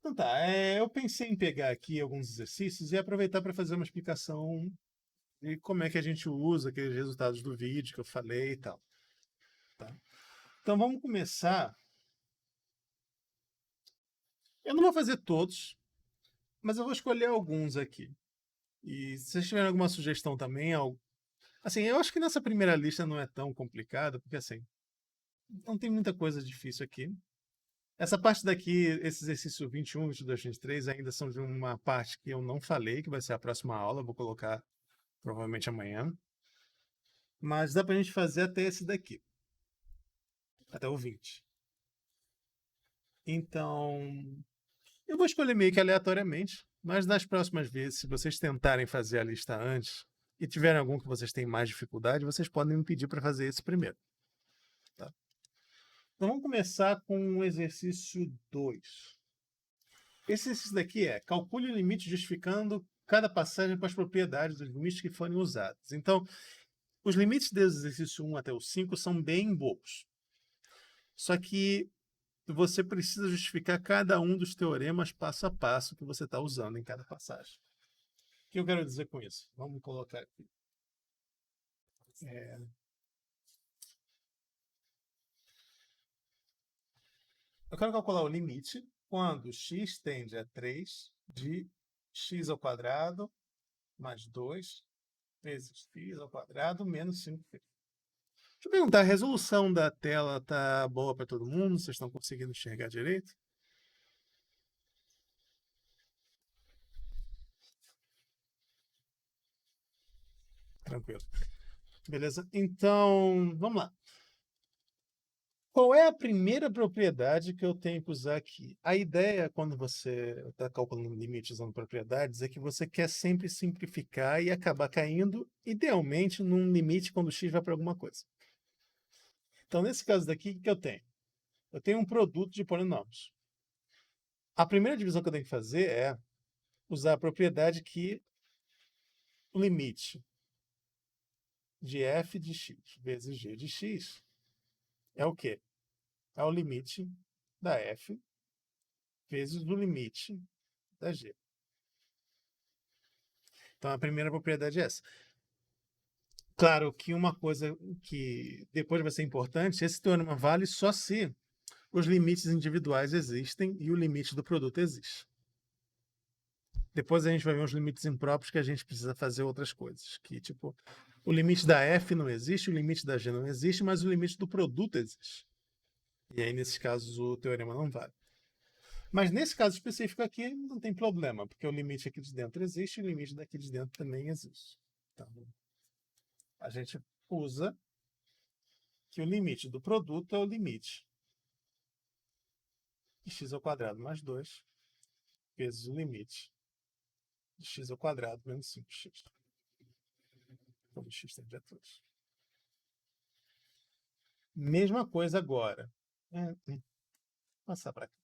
Então tá, eu pensei em pegar aqui alguns exercícios e aproveitar para fazer uma explicação de como é que a gente usa aqueles resultados do vídeo que eu falei e tal. Tá? Então vamos começar. Eu não vou fazer todos, mas eu vou escolher alguns aqui. E se vocês tiverem alguma sugestão também, assim, eu acho que nessa primeira lista não é tão complicada, porque assim, não tem muita coisa difícil aqui. Essa parte daqui, esse exercício 21, 22, 23, ainda são de uma parte que eu não falei, que vai ser a próxima aula, eu vou colocar provavelmente amanhã. Mas dá pra gente fazer até esse daqui, até o 20. Então, eu vou escolher meio que aleatoriamente, mas nas próximas vezes, se vocês tentarem fazer a lista antes e tiverem algum que vocês têm mais dificuldade, vocês podem me pedir para fazer esse primeiro. Tá? Então vamos começar com o exercício 2. Esse exercício daqui é calcule o limite justificando cada passagem com as propriedades dos limites que forem usados. Então, os limites do exercício 1 até o 5 são bem bobos. Só que você precisa justificar cada um dos teoremas passo a passo que você está usando em cada passagem. O que eu quero dizer com isso? Vamos colocar aqui. É, eu quero calcular o limite quando x tende a 3 de x ao quadrado mais 2 vezes x ao quadrado menos 5. Deixa eu perguntar, a resolução da tela tá boa para todo mundo? Vocês estão conseguindo enxergar direito? Tranquilo. Beleza? Então, vamos lá. Qual é a primeira propriedade que eu tenho que usar aqui? A ideia, quando você está calculando limites usando propriedades, é que você quer sempre simplificar e acabar caindo, idealmente, num limite quando x vai para alguma coisa. Então, nesse caso daqui, o que eu tenho? Eu tenho um produto de polinômios. A primeira divisão que eu tenho que fazer é usar a propriedade que o limite de f de x vezes g de x é o quê? É o limite da f vezes o limite da g. Então, a primeira propriedade é essa. Claro que uma coisa que depois vai ser importante, esse teorema vale só se os limites individuais existem e o limite do produto existe. Depois a gente vai ver uns limites impróprios que a gente precisa fazer outras coisas. Que, tipo, o limite da f não existe, o limite da g não existe, mas o limite do produto existe. E aí, nesses casos, o teorema não vale. Mas nesse caso específico aqui, não tem problema, porque o limite aqui de dentro existe e o limite daqui de dentro também existe. Então, a gente usa que o limite do produto é o limite de x ao quadrado mais 2 vezes o limite de x ao quadrado menos 5x. Quando x tende a 3. Mesma coisa agora. Passar para cá.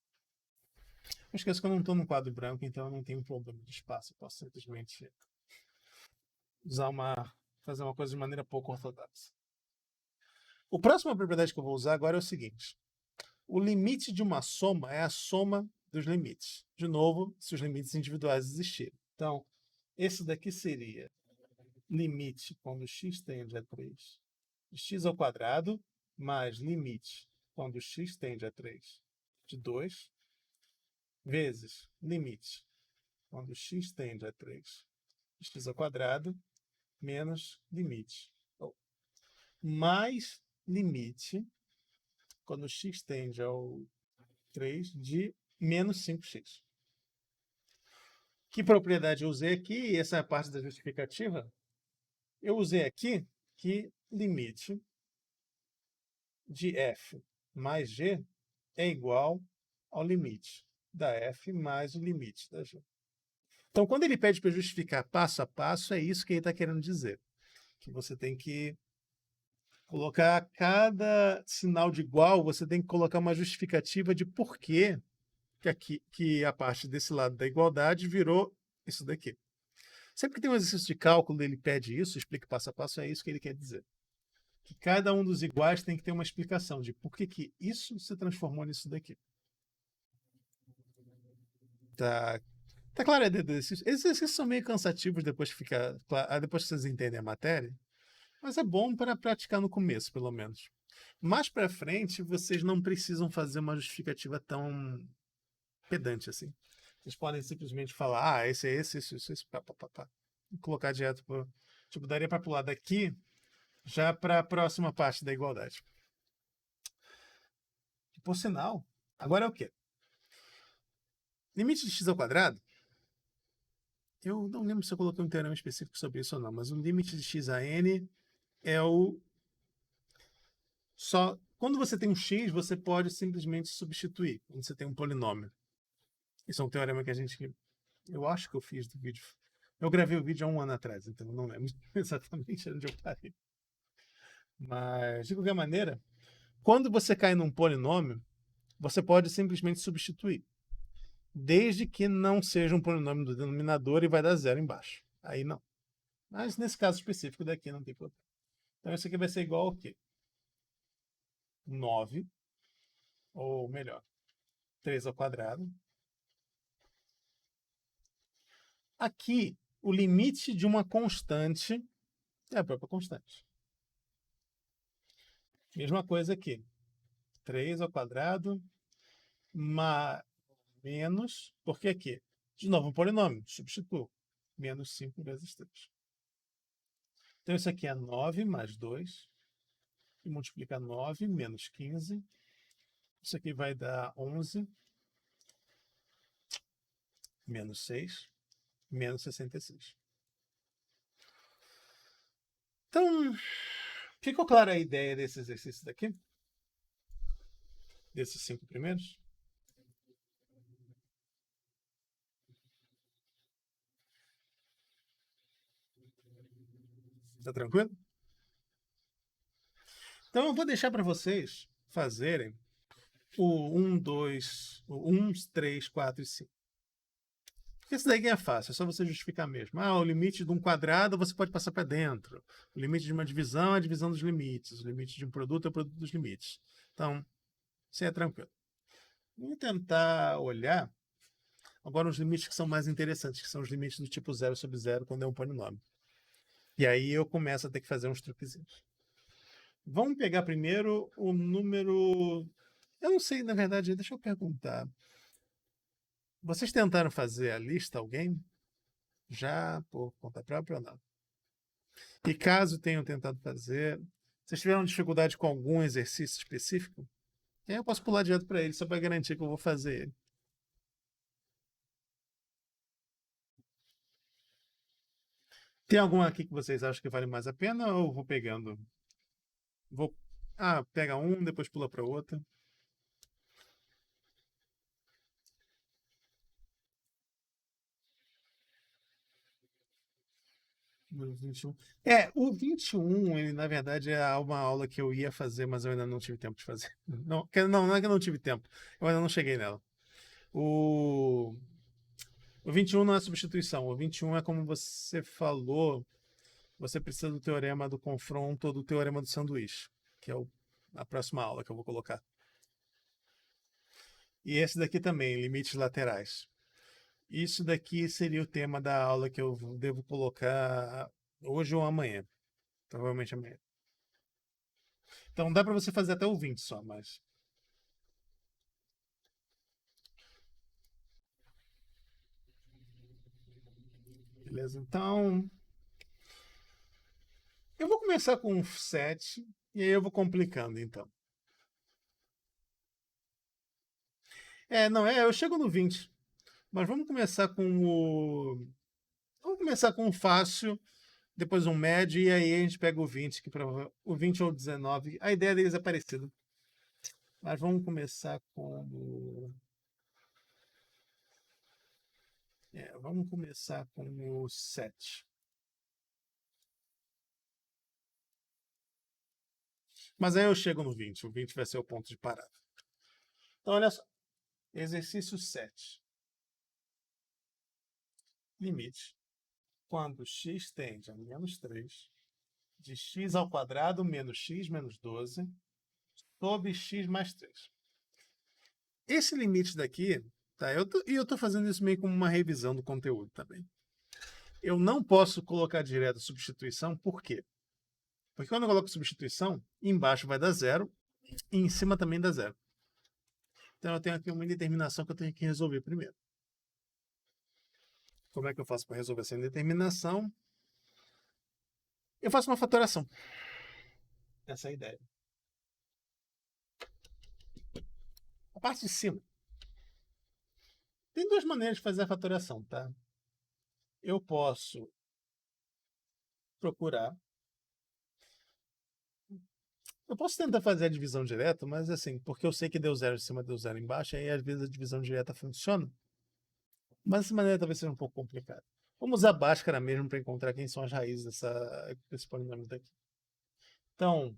Eu esqueço que eu não estou no quadro branco, então eu não tenho problema de espaço. Eu posso simplesmente fazer uma coisa de maneira pouco ortodoxa. O próximo propriedade que eu vou usar agora é o seguinte. O limite de uma soma é a soma dos limites. De novo, se os limites individuais existirem. Então, esse daqui seria limite quando x tende a 3 de x ao quadrado mais limite quando x tende a 3 de 2 vezes limite quando x tende a 3 de x ao quadrado menos limite mais limite quando x tende ao 3 de menos 5x. Que propriedade eu usei aqui? Essa é a parte da justificativa. Eu usei aqui que limite de f mais g é igual ao limite da f mais o limite da g. Então, quando ele pede para justificar passo a passo, é isso que ele está querendo dizer. Que você tem que colocar cada sinal de igual, você tem que colocar uma justificativa de por que que a parte desse lado da igualdade virou isso daqui. Sempre que tem um exercício de cálculo, ele pede isso, explica passo a passo, é isso que ele quer dizer. Que cada um dos iguais tem que ter uma explicação de por que isso se transformou nisso daqui. Tá, tá claro? Esses exercícios são meio cansativos depois que fica, depois que vocês entendem a matéria, mas é bom para praticar no começo, pelo menos. Mais para frente, vocês não precisam fazer uma justificativa tão pedante assim. Vocês podem simplesmente falar, esse é esse, isso, pá, pá, pá, pá. E colocar direto pro... Tipo, daria para pular daqui já para a próxima parte da igualdade. Por sinal, agora é o quê? Limite de x ao quadrado. Eu não lembro se eu coloquei um teorema específico sobre isso ou não, mas o limite de x a n é o... Só... Quando você tem um x, você pode simplesmente substituir. Quando você tem um polinômio. Isso é um teorema que a gente... Eu acho que eu fiz do vídeo. Eu gravei o vídeo há 1 ano atrás, então eu não lembro exatamente onde eu parei. Mas, de qualquer maneira, quando você cai num polinômio, você pode simplesmente substituir. Desde que não seja um polinômio do denominador e vai dar zero embaixo. Aí não. Mas nesse caso específico daqui não tem problema. Então isso aqui vai ser igual ao quê? 9, ou melhor, 3 ao quadrado. Aqui, o limite de uma constante é a própria constante. Mesma coisa aqui. 3 ao quadrado menos, porque aqui, de novo, um polinômio, substituo. Menos 5 vezes 3. Então isso aqui é 9 mais 2, e multiplica 9 menos 15. Isso aqui vai dar 11 menos 6, menos 66. Então, ficou clara a ideia desse exercício daqui? Desses 5 primeiros? Tá tranquilo? Então eu vou deixar para vocês fazerem o 1, 2, o 1, 3, 4 e 5. Porque esse daí é fácil, é só você justificar mesmo. O limite de um quadrado você pode passar para dentro. O limite de uma divisão é a divisão dos limites. O limite de um produto é o produto dos limites. Então, isso é tranquilo. Vamos tentar olhar agora os limites que são mais interessantes, que são os limites do tipo 0 sobre 0 quando é um polinômio. E aí eu começo a ter que fazer uns truquezinhos. Vamos pegar primeiro o número... Eu não sei, na verdade, deixa eu perguntar. Vocês tentaram fazer a lista, alguém? Já por conta própria ou não? E caso tenham tentado fazer, vocês tiveram dificuldade com algum exercício específico? E aí eu posso pular direto para ele, só para garantir que eu vou fazer ele. Tem algum aqui que vocês acham que vale mais a pena ou eu vou pegando? Vou... pega um, depois pula para outro. Número 21. O 21, ele na verdade é uma aula que eu ia fazer, mas eu ainda não tive tempo de fazer. Não, não é que eu não tive tempo, eu ainda não cheguei nela. O 21 não é substituição, o 21 é como você falou, você precisa do teorema do confronto ou do teorema do sanduíche, que é a próxima aula que eu vou colocar. E esse daqui também, limites laterais. Isso daqui seria o tema da aula que eu devo colocar hoje ou amanhã. Provavelmente amanhã. Então dá para você fazer até o 20 só, mas... Beleza, então... Eu vou começar com 7 e aí eu vou complicando, então. Eu chego no 20. Mas vamos começar com o... Vamos começar com o fácil, depois um médio, e aí a gente pega o 20, que o 20 ou o 19. A ideia deles é parecida. Mas vamos começar com o... vamos começar com o 7. Mas aí eu chego no 20. O 20 vai ser o ponto de parada. Então, olha só. Exercício 7. Limite. Quando x tende a menos 3, de x ao quadrado menos x menos 12, sobre x mais 3. Esse limite daqui Tá? E eu estou fazendo isso meio como uma revisão do conteúdo também. Eu não posso colocar direto a substituição, por quê? Porque quando eu coloco substituição, embaixo vai dar 0 e em cima também dá 0. Então eu tenho aqui uma indeterminação que eu tenho que resolver primeiro. Como é que eu faço para resolver essa indeterminação? Eu faço uma fatoração. Essa é a ideia. A parte de cima. Tem duas maneiras de fazer a fatoração, tá? Eu posso procurar. Eu posso tentar fazer a divisão direta, mas assim, porque eu sei que deu 0 em cima, deu 0 embaixo, aí às vezes a divisão direta funciona. Mas essa maneira talvez seja um pouco complicada. Vamos usar Bhaskara mesmo para encontrar quem são as raízes desse polinômio daqui. Então,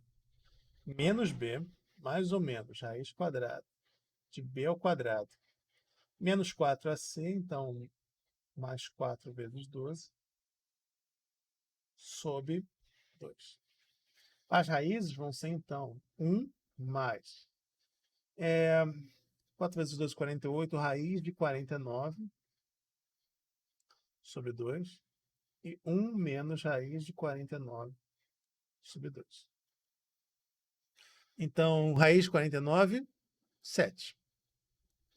menos b, mais ou menos, raiz quadrada de b ao quadrado, menos 4ac, então, mais 4 vezes 12, sobre 2. As raízes vão ser, então, 1 mais 4 vezes 2, 48, raiz de 49 sobre 2, e 1 menos raiz de 49 sobre 2. Então, raiz de 49, 7.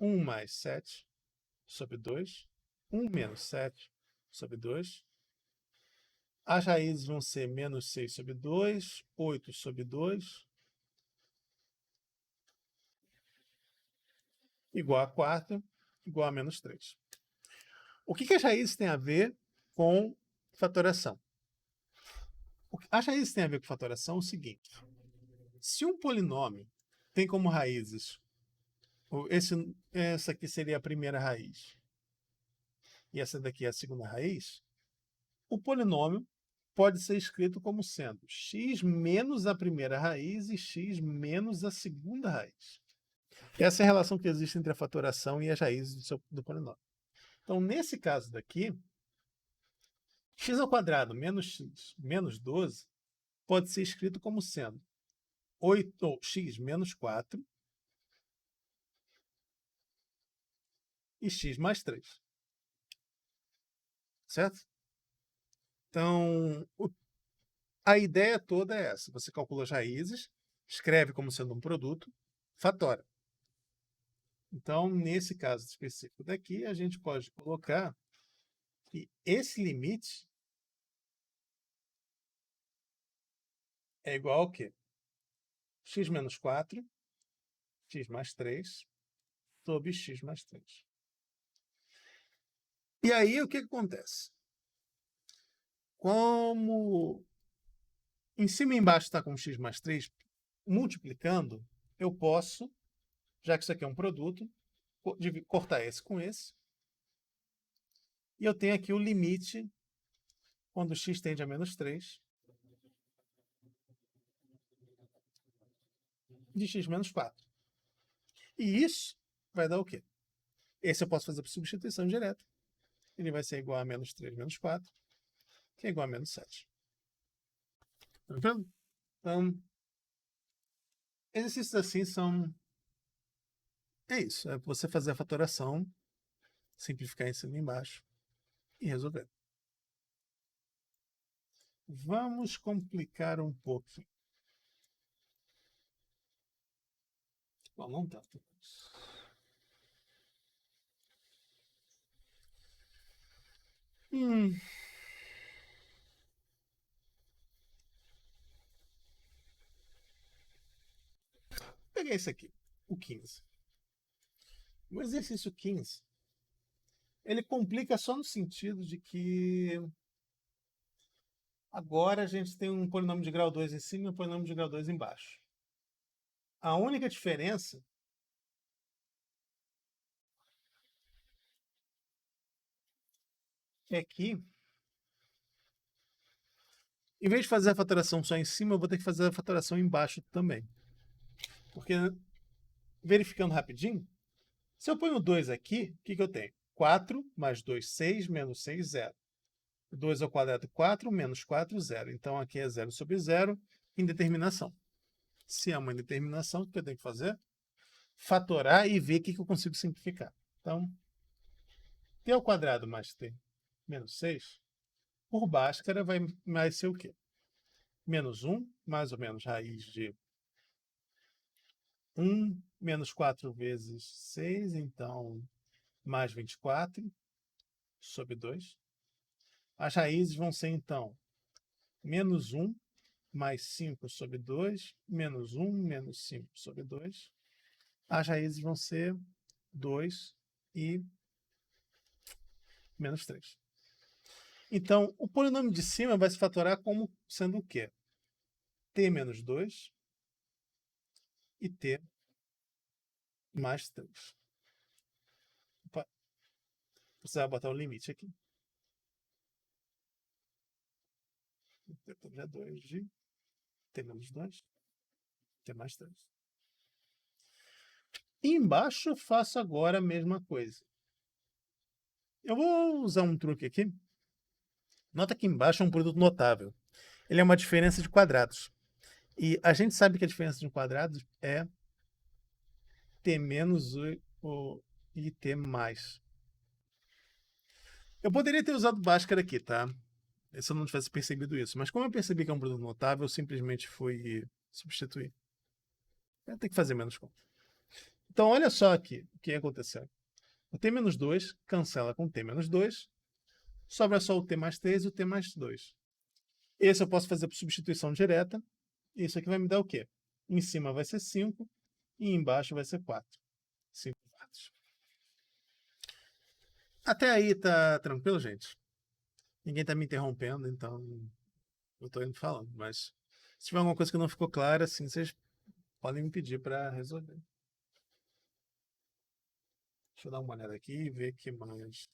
1 mais 7 sobre 2. 1 menos 7 sobre 2. As raízes vão ser menos 6 sobre 2, 8 sobre 2, igual a 4, igual a menos 3. O que as raízes têm a ver com fatoração? As raízes têm a ver com fatoração é o seguinte. Se um polinômio tem como raízes, essa aqui seria a primeira raiz, e essa daqui é a segunda raiz, o polinômio pode ser escrito como sendo x menos a primeira raiz e x menos a segunda raiz. Essa é a relação que existe entre a fatoração e as raízes do polinômio. Então, nesse caso daqui, x ao quadrado menos x menos 12 pode ser escrito como sendo 8, ou x menos 4 e x mais 3. Certo? Então, a ideia toda é essa. Você calcula as raízes, escreve como sendo um produto, fatora. Então, nesse caso específico daqui, a gente pode colocar que esse limite é igual ao quê? X menos 4, x mais 3, sobre x mais 3. E aí, o que acontece? Como em cima e embaixo está com x mais 3, multiplicando, eu posso, já que isso aqui é um produto, cortar esse com esse. E eu tenho aqui o limite, quando x tende a menos 3, de x menos 4. E isso vai dar o quê? Esse eu posso fazer por substituição direta. Ele vai ser igual a menos 3 menos 4, que é igual a menos 7. Tranquilo? Então, exercícios assim são... É isso. É você fazer a fatoração, simplificar em cima e embaixo e resolver. Vamos complicar um pouquinho. Bom, não tanto. Peguei esse aqui, o 15. O exercício 15, ele complica só no sentido de que agora a gente tem um polinômio de grau 2 em cima e um polinômio de grau 2 embaixo. A única diferença é que, em vez de fazer a fatoração só em cima, eu vou ter que fazer a fatoração embaixo também. Porque, verificando rapidinho, se eu ponho 2 aqui, o que eu tenho? 4 mais 2, 6, menos 6, 0. 2 ao quadrado, 4, menos 4, 0. Então, aqui é 0 sobre 0, indeterminação. Se é uma indeterminação, o que eu tenho que fazer? Fatorar e ver o que eu consigo simplificar. Então, t ao quadrado mais t menos 6, por Bhaskara vai ser o quê? Menos 1, mais ou menos raiz de 1 menos 4 vezes 6, então, mais 24, sobre 2. As raízes vão ser, então, menos 1 mais 5 sobre 2, menos 1 menos 5 sobre 2. As raízes vão ser 2 e menos 3. Então, o polinômio de cima vai se fatorar como sendo o quê? T menos 2 e T mais 3. Opa, precisava botar um limite aqui. T é 2 de T menos 2, T mais 3. E embaixo eu faço agora a mesma coisa. Eu vou usar um truque aqui. Nota que embaixo é um produto notável. Ele é uma diferença de quadrados. E a gente sabe que a diferença de quadrados é T menos e T mais. Eu poderia ter usado Bhaskara aqui, tá? Se eu não tivesse percebido isso. Mas como eu percebi que é um produto notável, eu simplesmente fui substituir. Eu tenho que fazer menos conta. Então, olha só aqui o que aconteceu. O T menos 2 cancela com o T menos 2. Sobra só o T mais 3 e o T mais 2. Esse eu posso fazer por substituição direta. Isso aqui vai me dar o quê? Em cima vai ser 5 e embaixo vai ser 4. 5 quartos. Até aí tá tranquilo, gente? Ninguém tá me interrompendo, então eu tô indo falando. Mas se tiver alguma coisa que não ficou clara, assim, vocês podem me pedir para resolver. Deixa eu dar uma olhada aqui e ver o que mais.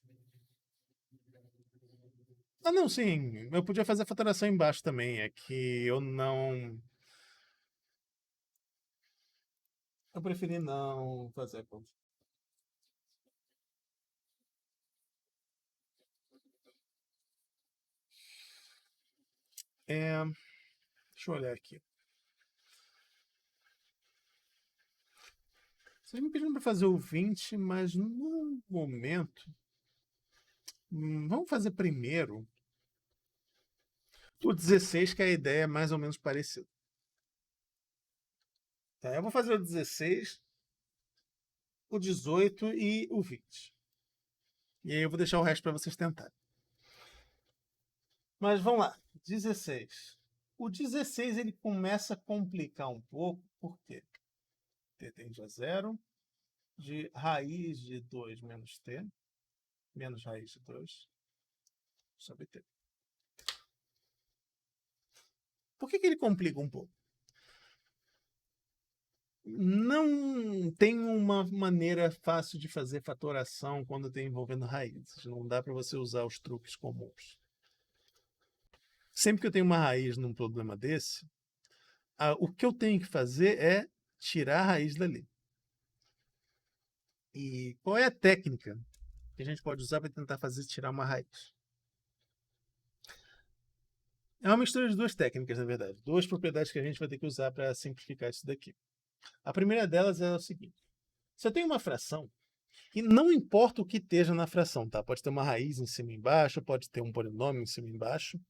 Ah, não, sim. Eu podia fazer a fatoração embaixo também. É que eu não. Eu preferi não fazer a conta. Deixa eu olhar aqui. Vocês me pediram para fazer o 20, mas no momento. Vamos fazer primeiro o 16, que a ideia é mais ou menos parecida. Tá, eu vou fazer o 16, o 18 e o 20. E aí eu vou deixar o resto para vocês tentarem. Mas vamos lá. 16. O 16 ele começa a complicar um pouco, por quê? T tende a zero, de raiz de 2 menos t, menos raiz de 2, sobre t. Por que ele complica um pouco? Não tem uma maneira fácil de fazer fatoração quando tem envolvendo raízes. Não dá para você usar os truques comuns. Sempre que eu tenho uma raiz num problema desse, o que eu tenho que fazer é tirar a raiz dali. E qual é a técnica que a gente pode usar para tentar fazer tirar uma raiz? É uma mistura de duas técnicas, na verdade. Duas propriedades que a gente vai ter que usar para simplificar isso daqui. A primeira delas é o seguinte. Se eu tenho uma fração, e não importa o que esteja na fração, tá? Pode ter uma raiz em cima e embaixo, pode ter um polinômio em cima e embaixo.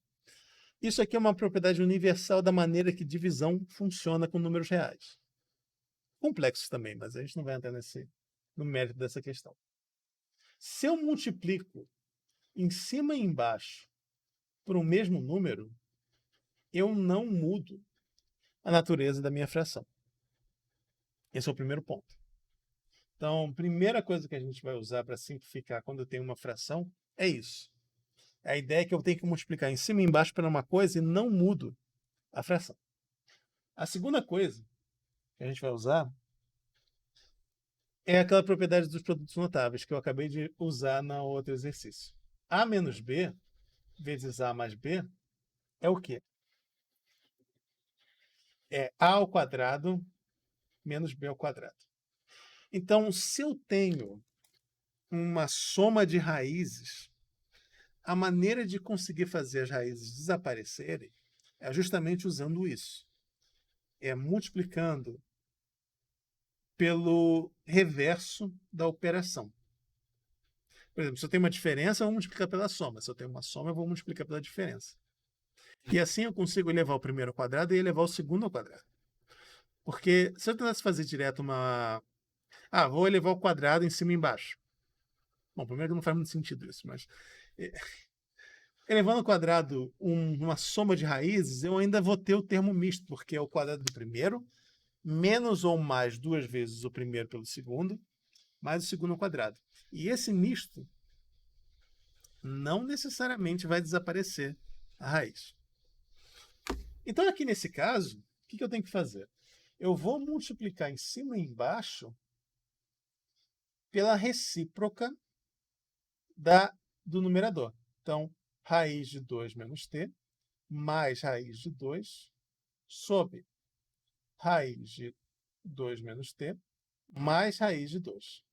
Isso aqui é uma propriedade universal da maneira que divisão funciona com números reais. Complexos também, mas a gente não vai entrar no mérito dessa questão. Se eu multiplico em cima e embaixo por um mesmo número, eu não mudo a natureza da minha fração. Esse é o primeiro ponto. Então, a primeira coisa que a gente vai usar para simplificar quando eu tenho uma fração é isso. A ideia é que eu tenho que multiplicar em cima e embaixo para uma coisa e não mudo a fração. A segunda coisa que a gente vai usar é aquela propriedade dos produtos notáveis que eu acabei de usar no outro exercício. A menos B vezes A mais B é o quê? É A ao quadrado menos B ao quadrado. Então, se eu tenho uma soma de raízes, a maneira de conseguir fazer as raízes desaparecerem é justamente usando isso. É multiplicando pelo reverso da operação. Por exemplo, se eu tenho uma diferença, eu vou multiplicar pela soma. Se eu tenho uma soma, eu vou multiplicar pela diferença. E assim eu consigo elevar o primeiro ao quadrado e elevar o segundo ao quadrado. Porque se eu tentasse fazer direto uma... Ah, vou elevar o quadrado em cima e embaixo. Bom, primeiro não faz muito sentido isso, mas... Elevando ao quadrado uma soma de raízes, eu ainda vou ter o termo misto, porque é o quadrado do primeiro, menos ou mais duas vezes o primeiro pelo segundo, mais o segundo ao quadrado. E esse misto não necessariamente vai desaparecer a raiz. Então, aqui nesse caso, o que eu tenho que fazer? Eu vou multiplicar em cima e embaixo pela recíproca do numerador. Então, raiz de 2 menos t, mais raiz de 2, sobre raiz de 2 menos t, mais raiz de 2.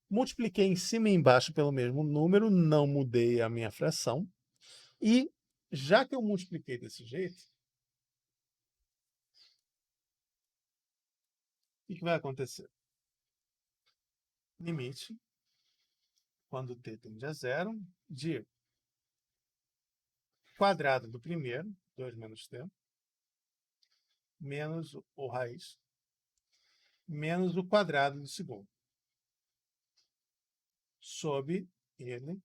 Multipliquei em cima e embaixo pelo mesmo número, não mudei a minha fração. E, já que eu multipliquei desse jeito, o que vai acontecer? Limite, quando t tende a zero, de quadrado do primeiro, 2 menos t, menos o raiz, menos o quadrado do segundo, sob ele.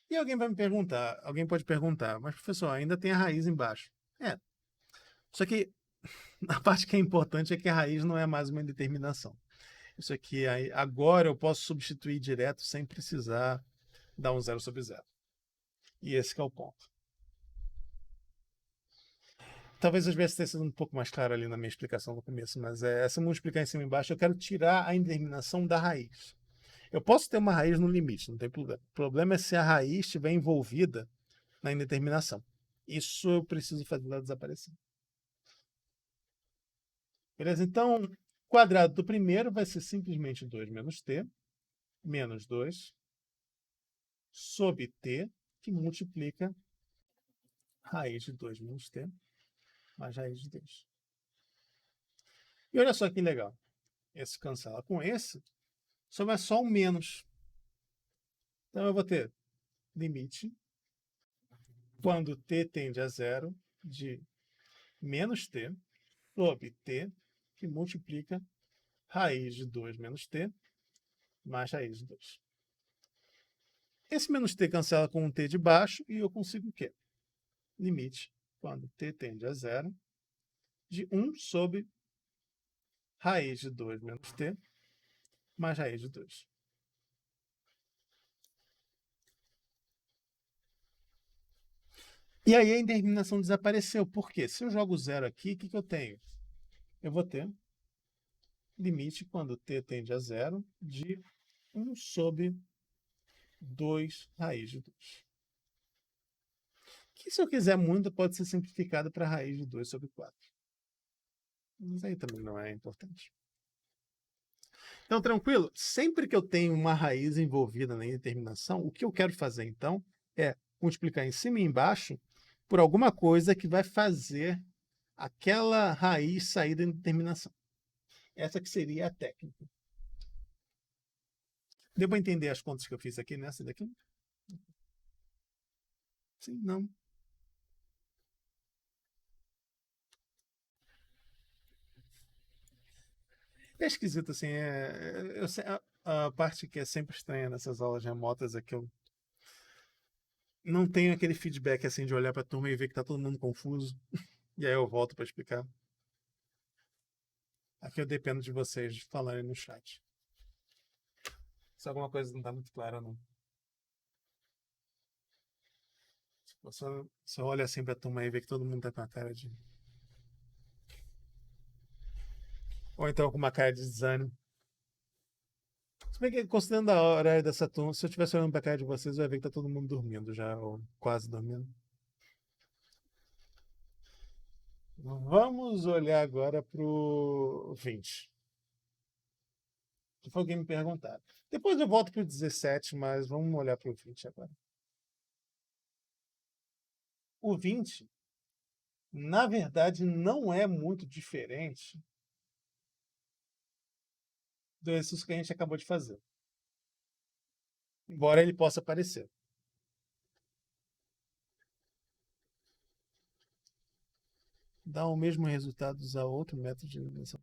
E alguém vai me perguntar, alguém pode perguntar, mas professor, ainda tem a raiz embaixo. Só que a parte que é importante é que a raiz não é mais uma indeterminação. Isso aqui, agora eu posso substituir direto sem precisar dar um zero sobre zero. E esse que é o ponto. Talvez eu tivesse sido um pouco mais claro ali na minha explicação no começo, mas se eu multiplicar em cima e embaixo, eu quero tirar a indeterminação da raiz. Eu posso ter uma raiz no limite, não tem problema. O problema é se a raiz estiver envolvida na indeterminação. Isso eu preciso fazer ela desaparecer. Beleza? Então, o quadrado do primeiro vai ser simplesmente 2 menos t, menos 2, sobre t, que multiplica raiz de 2 menos t, mais raiz de 2. E olha só que legal. Esse cancela com esse, sobra só um menos. Então eu vou ter limite, quando t tende a zero, de menos t, sobre t, que multiplica raiz de 2 menos t, mais raiz de 2. Esse menos t cancela com um t de baixo e eu consigo o quê? Limite, quando t tende a zero, de 1 sobre raiz de 2 menos t, mais raiz de 2. E aí a indeterminação desapareceu. Por quê? Se eu jogo zero aqui, o que eu tenho? Eu vou ter limite, quando t tende a zero, de 1 sobre 2 raiz de 2. Que, se eu quiser muito, pode ser simplificado para raiz de 2 sobre 4. Mas aí também não é importante. Então, tranquilo? Sempre que eu tenho uma raiz envolvida na indeterminação, o que eu quero fazer, então, é multiplicar em cima e embaixo por alguma coisa que vai fazer aquela raiz sair da indeterminação. Essa que seria a técnica. Deu para entender as contas que eu fiz aqui nessa daqui? Sim, não. É esquisito, assim. A parte que é sempre estranha nessas aulas remotas é que eu não tenho aquele feedback assim de olhar para a turma e ver que tá todo mundo confuso. E aí eu volto para explicar. Aqui eu dependo de vocês falarem no chat. Se alguma coisa não está muito clara, não. Só olha assim para a turma e vê que todo mundo tá com a cara de. Ou então com uma cara de desânimo. Se bem que, considerando a hora dessa turma, se eu estivesse olhando para a cara de vocês, eu ia ver que tá todo mundo dormindo já, ou quase dormindo. Vamos olhar agora pro 20. Que foi alguém me perguntar. Depois eu volto pro 17, mas vamos olhar pro 20 agora. O 20, na verdade, não é muito diferente do exercício que a gente acabou de fazer. Embora ele possa aparecer. Dá o mesmo resultado usar outro método de eliminação.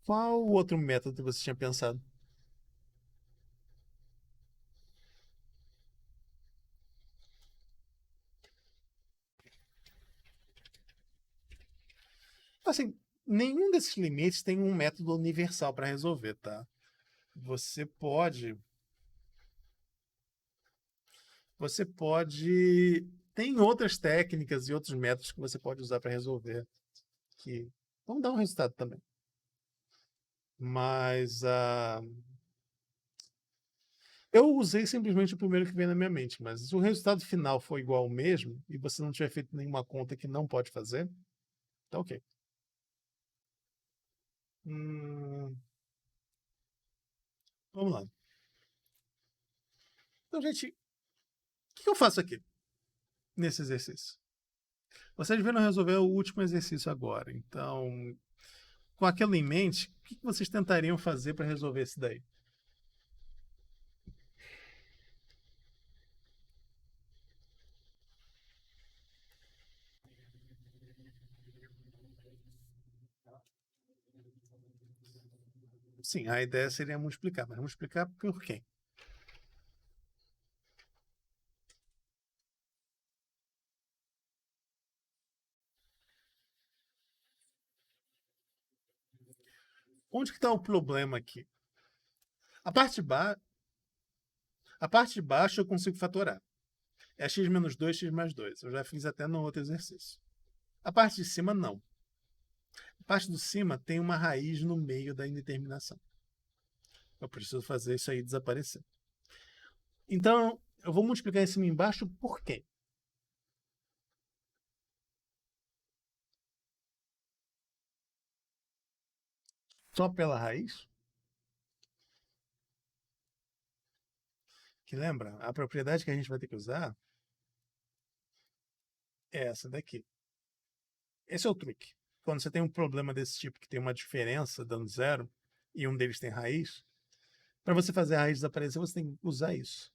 Qual o outro método você tinha pensado? Assim, nenhum desses limites tem um método universal para resolver, tá? Você pode. Você pode. Tem outras técnicas e outros métodos que você pode usar para resolver que vão dar um resultado também. Mas eu usei simplesmente o primeiro que veio na minha mente, mas se o resultado final for igual ao mesmo e você não tiver feito nenhuma conta que não pode fazer, tá ok. Hum, vamos lá. Então, gente, o que eu faço aqui nesse exercício? Vocês viram resolver o último exercício agora. Então, com aquilo em mente, o que vocês tentariam fazer para resolver esse daí? Sim, a ideia seria multiplicar, mas multiplicar por quem? Onde que está o problema aqui? A parte, de ba... a parte de baixo eu consigo fatorar. É x menos 2, x mais 2. Eu já fiz até no outro exercício. A parte de cima, não. A parte de cima tem uma raiz no meio da indeterminação. Eu preciso fazer isso aí desaparecer. Então, eu vou multiplicar em cima e embaixo por quê? Só pela raiz? Que lembra? A propriedade que a gente vai ter que usar é essa daqui. Esse é o truque. Quando você tem um problema desse tipo, que tem uma diferença dando zero, e um deles tem raiz, para você fazer a raiz desaparecer, você tem que usar isso.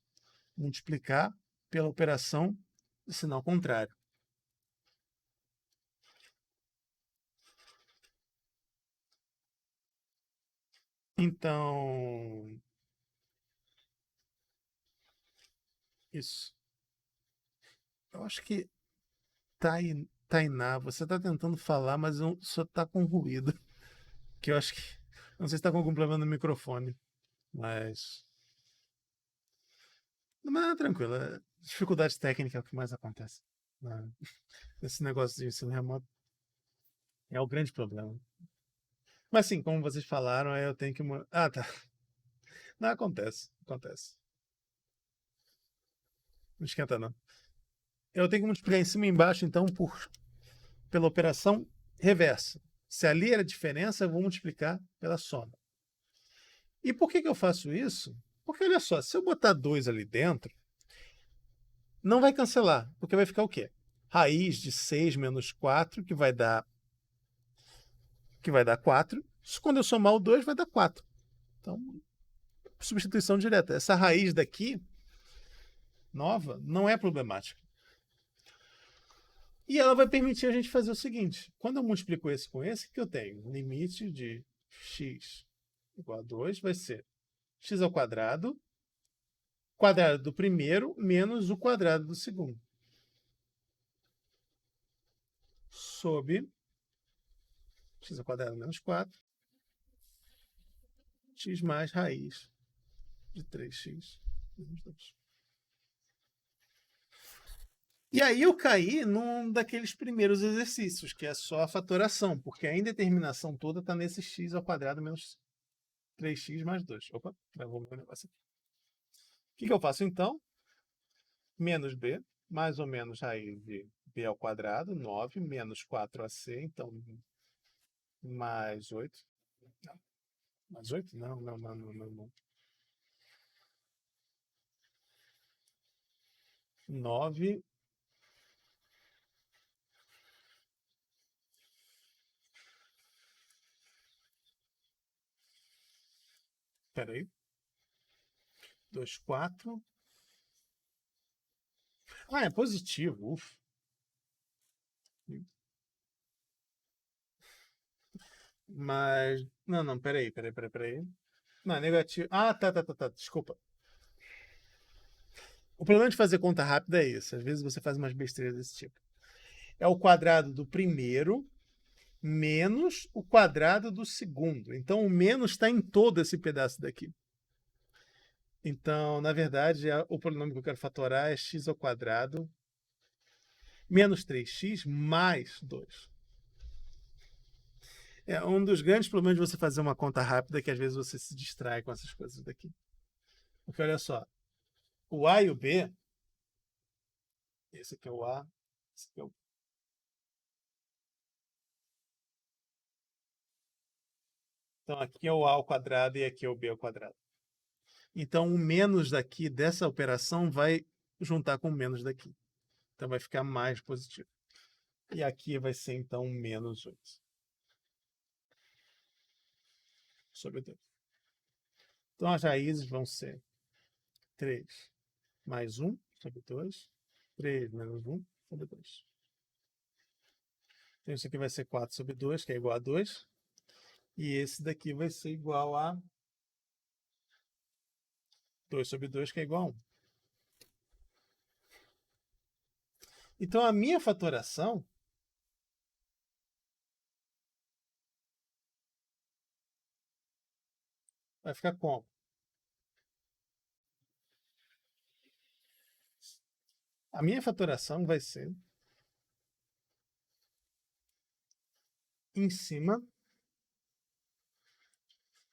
Multiplicar pela operação de sinal contrário. Então, isso. Eu acho que Tainá, você está tentando falar, mas só está com ruído. Que eu acho que. Não sei se está com algum problema no microfone, mas. Mas tranquilo. Dificuldade técnica é o que mais acontece. Né? Esse negócio de ensino remoto é o grande problema. Mas sim, como vocês falaram, aí eu tenho que. Ah, tá. Não acontece. Acontece. Não esquenta, não. Eu tenho que multiplicar em cima e embaixo, então, pela operação reversa. Se ali era a diferença, eu vou multiplicar pela soma. E por que eu faço isso? Porque olha só, se eu botar 2 ali dentro, não vai cancelar, porque vai ficar o quê? Raiz de 6 menos 4, que vai dar 4. Quando eu somar o 2, vai dar 4. Então, substituição direta. Essa raiz daqui, nova, não é problemática. E ela vai permitir a gente fazer o seguinte: quando eu multiplico esse com esse, que eu tenho? Limite de x igual a 2 vai ser x ao quadrado do primeiro menos o quadrado do segundo. Sob x ao quadrado menos 4, x mais raiz de 3x menos 2. E aí eu caí num daqueles primeiros exercícios, que é só a fatoração, porque a indeterminação toda está nesse x ao quadrado menos 3x mais 2. Opa, travou meu negócio aqui. O que eu faço então? Menos b, mais ou menos raiz de b ao quadrado, 9, menos 4ac, então mais 8. Não, mais 8? Não, não, não, não, não, não. 9 Espera aí. 2, 4. Ah, é positivo. Ufa. Mas. Não, peraí. Não, é negativo. Ah, tá. Desculpa. O problema de fazer conta rápida é isso. Às vezes você faz umas besteiras desse tipo. É o quadrado do primeiro menos o quadrado do segundo. Então, o menos está em todo esse pedaço daqui. Então, na verdade, o polinômio que eu quero fatorar é x ao quadrado menos 3x mais 2. É um dos grandes problemas de você fazer uma conta rápida, que às vezes você se distrai com essas coisas daqui. Porque olha só, o A e o B, esse aqui é o A, esse aqui é o B. Então aqui é o A ao quadrado e aqui é o B ao quadrado. Então o menos daqui dessa operação vai juntar com o menos daqui. Então vai ficar mais positivo. E aqui vai ser então menos 8 sobre 2. Então as raízes vão ser 3 mais 1 sobre 2. 3 menos 1 sobre 2. Então isso aqui vai ser 4 sobre 2, que é igual a 2. E esse daqui vai ser igual a 2 sobre 2, que é igual a 1. Então a minha fatoração vai ficar como? A minha fatoração vai ser em cima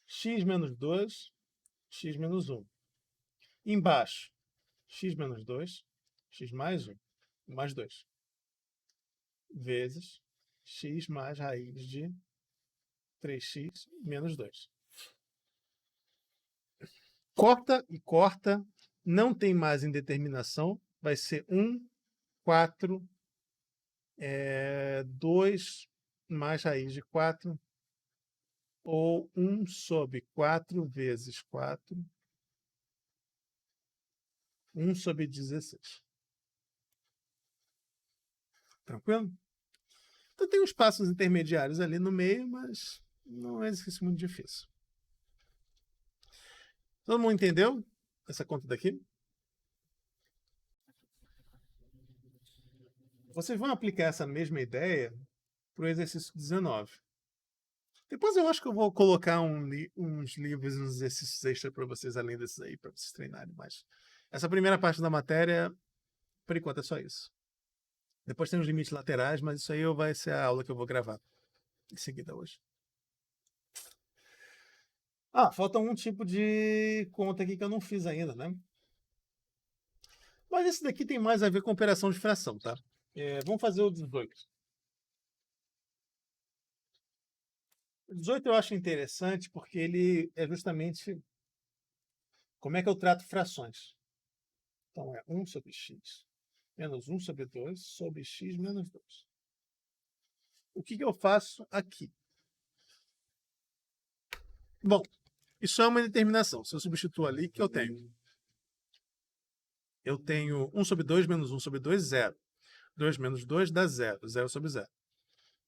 x menos 2, x menos 1. Embaixo, x menos 2, x mais 1, mais 2. Vezes x mais raiz de 3x menos 2. Corta e corta, não tem mais indeterminação, vai ser 1, 4, 2 mais raiz de 4, ou 1 sobre 4 vezes 4, 1 sobre 16. Tranquilo? Então tem uns passos intermediários ali no meio, mas não é um exercício muito difícil. Todo mundo entendeu essa conta daqui? Vocês vão aplicar essa mesma ideia para o exercício 19. Depois eu acho que eu vou colocar uns livros, uns exercícios extra para vocês, além desses aí, para vocês treinarem mais. Essa primeira parte da matéria, por enquanto, é só isso. Depois tem os limites laterais, mas isso aí vai ser a aula que eu vou gravar em seguida hoje. Ah, falta um tipo de conta aqui que eu não fiz ainda, né? Mas esse daqui tem mais a ver com operação de fração, tá? Vamos fazer o 18. O 18 eu acho interessante porque ele é justamente como é que eu trato frações. Então é 1 sobre x menos 1 sobre 2 sobre x menos 2. O que eu faço aqui? Bom, isso é uma determinação. Se eu substituo ali, o que eu tenho? Eu tenho 1 sobre 2 menos 1 sobre 2, 0. 2 menos 2 dá 0. 0 sobre 0.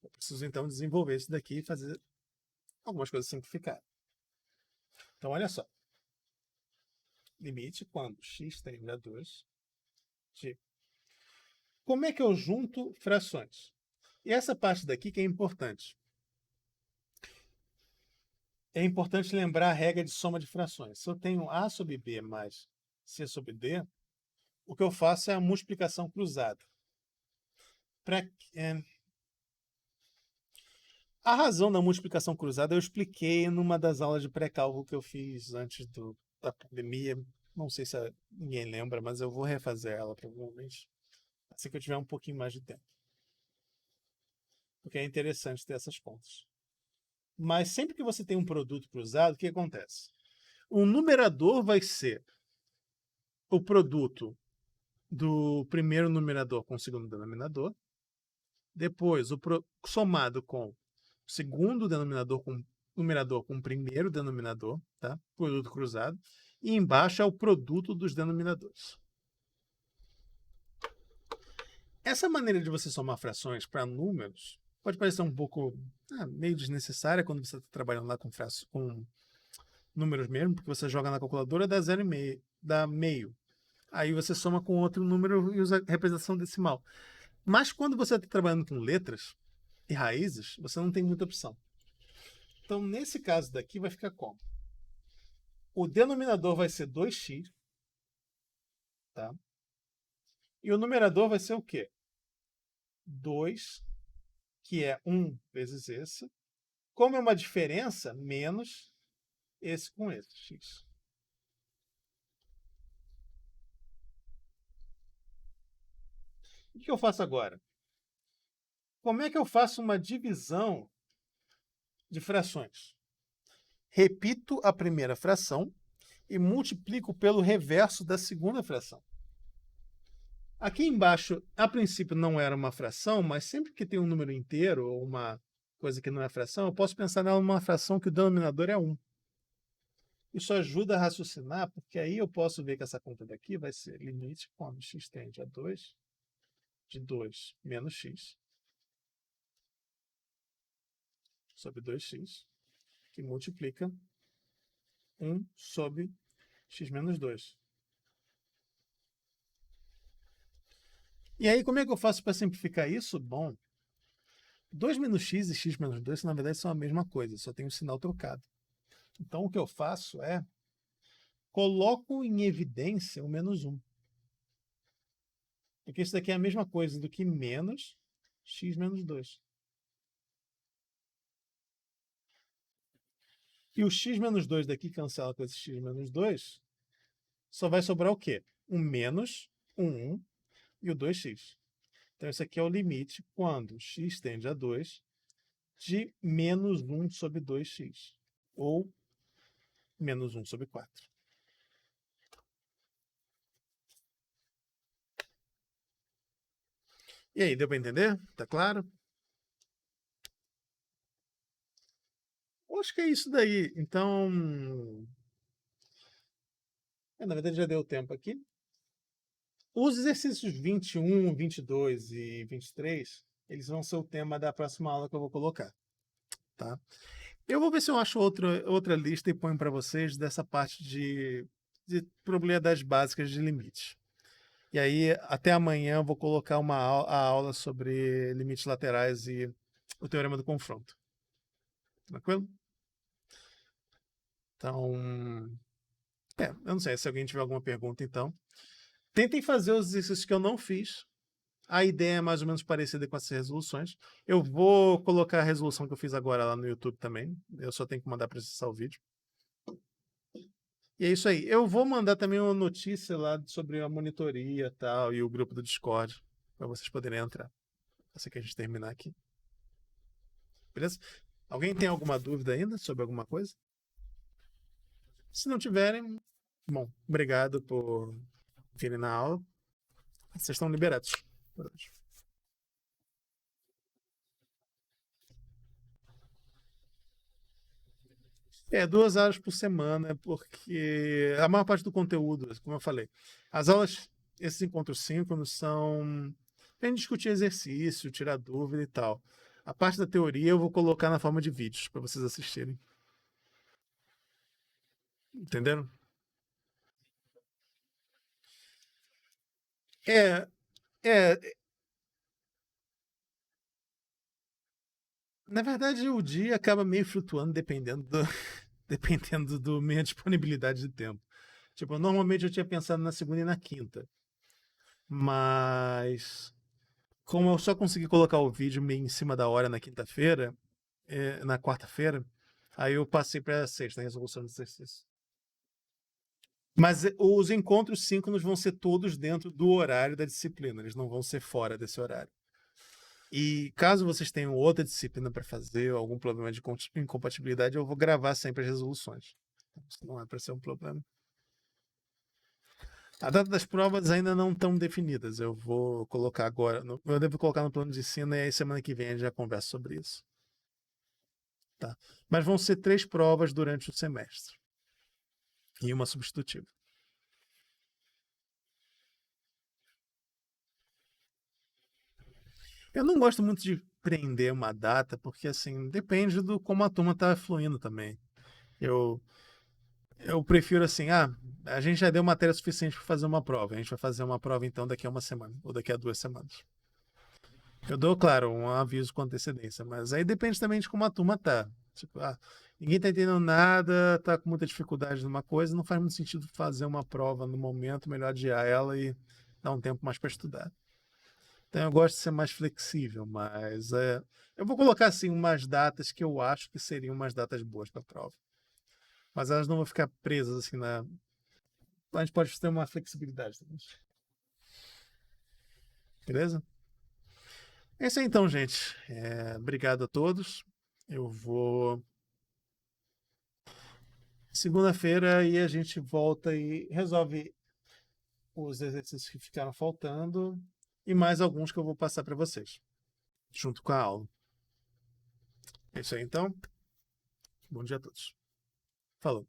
Eu preciso, então, desenvolver isso daqui e fazer algumas coisas simplificadas. Então, olha só. Limite quando x tende a 2 de... Como é que eu junto frações? E essa parte daqui que é importante. É importante lembrar a regra de soma de frações. Se eu tenho a sobre b mais c sobre d, o que eu faço é a multiplicação cruzada. A razão da multiplicação cruzada eu expliquei numa das aulas de pré-cálculo que eu fiz antes da pandemia. Não sei se ninguém lembra, mas eu vou refazer ela provavelmente assim que eu tiver um pouquinho mais de tempo. Porque é interessante ter essas contas. Mas sempre que você tem um produto cruzado, o que acontece? O numerador vai ser o produto do primeiro numerador com o segundo denominador. Depois, somado com o segundo denominador com o numerador com o primeiro denominador, tá? Produto cruzado. E embaixo é o produto dos denominadores. Essa maneira de você somar frações para números pode parecer um pouco meio desnecessária quando você está trabalhando lá com números mesmo, porque você joga na calculadora, dá 0,5, dá meio. Aí você soma com outro número e usa representação decimal. Mas quando você está trabalhando com letras e raízes, você não tem muita opção. Então, nesse caso daqui, vai ficar como? O denominador vai ser 2x, tá? E o numerador vai ser o quê? 2, que é 1 vezes esse. Como é uma diferença, menos esse com esse, x. O que eu faço agora? Como é que eu faço uma divisão de frações? Repito a primeira fração e multiplico pelo reverso da segunda fração. Aqui embaixo, a princípio, não era uma fração, mas sempre que tem um número inteiro ou uma coisa que não é fração, eu posso pensar nela numa fração que o denominador é 1. Isso ajuda a raciocinar, porque aí eu posso ver que essa conta daqui vai ser limite quando x tende a 2, de 2 menos x, sobre 2x, que multiplica 1 sobre x menos 2. E aí, como é que eu faço para simplificar isso? Bom, 2 menos x e x menos 2, na verdade, são a mesma coisa, só tem um sinal trocado. Então, o que eu faço é coloco em evidência o menos 1. Porque isso daqui é a mesma coisa do que menos x menos 2. E o x menos 2 daqui cancela com esse x menos 2, só vai sobrar o quê? Um menos, um 1 e o 2x. Então, esse aqui é o limite quando x tende a 2 de menos 1 sobre 2x. Ou menos 1 sobre 4. E aí, deu para entender? Tá claro? Acho que é isso daí. Então, na verdade já deu tempo aqui. Os exercícios 21, 22 e 23, eles vão ser o tema da próxima aula que eu vou colocar. Tá? Eu vou ver se eu acho outra lista e ponho para vocês dessa parte de probabilidades básicas de limites. E aí, até amanhã, eu vou colocar a aula sobre limites laterais e o teorema do confronto. Tranquilo? Então, eu não sei se alguém tiver alguma pergunta, então. Tentem fazer os exercícios que eu não fiz. A ideia é mais ou menos parecida com essas resoluções. Eu vou colocar a resolução que eu fiz agora lá no YouTube também. Eu só tenho que mandar para acessar o vídeo. E é isso aí. Eu vou mandar também uma notícia lá sobre a monitoria tal, e o grupo do Discord, para vocês poderem entrar. Assim que a gente terminar aqui. Beleza? Alguém tem alguma dúvida ainda sobre alguma coisa? Se não tiverem, bom, obrigado por virem na aula. Vocês estão liberados. 2 horas por semana, porque a maior parte do conteúdo, como eu falei, as aulas, esses encontros síncronos são para discutir exercício, tirar dúvida e tal. A parte da teoria eu vou colocar na forma de vídeos para vocês assistirem. Entenderam? É, é. Na verdade, o dia acaba meio flutuando dependendo do minha disponibilidade de tempo. Tipo, normalmente eu tinha pensado na segunda e na quinta. Mas como eu só consegui colocar o vídeo meio em cima da hora na quinta-feira, na quarta-feira, aí eu passei para a sexta, a resolução do exercício. Mas os encontros síncronos vão ser todos dentro do horário da disciplina, eles não vão ser fora desse horário. E caso vocês tenham outra disciplina para fazer, algum problema de incompatibilidade, eu vou gravar sempre as resoluções. Isso não é para ser um problema. A data das provas ainda não estão definidas. Eu vou colocar agora. Eu devo colocar no plano de ensino e aí semana que vem a gente já conversa sobre isso. tá? Mas vão ser 3 provas durante o semestre. E uma substitutiva. Eu não gosto muito de prender uma data, porque assim, depende do como a turma tá fluindo também. Eu, eu prefiro assim, a gente já deu matéria suficiente para fazer uma prova. A gente vai fazer uma prova então daqui a uma semana, ou daqui a 2 semanas. Eu dou, claro, um aviso com antecedência, mas aí depende também de como a turma tá. Tipo, ninguém tá entendendo nada, tá com muita dificuldade numa coisa, não faz muito sentido fazer uma prova no momento, melhor adiar ela e dar um tempo mais para estudar. Então eu gosto de ser mais flexível, mas eu vou colocar assim umas datas que eu acho que seriam umas datas boas para a prova. Mas elas não vão ficar presas assim na. A gente pode ter uma flexibilidade também. Beleza? É isso aí então, gente. Obrigado a todos. Eu vou. Segunda-feira e a gente volta e resolve os exercícios que ficaram faltando e mais alguns que eu vou passar para vocês, junto com a aula. É isso aí então. Bom dia a todos. Falou.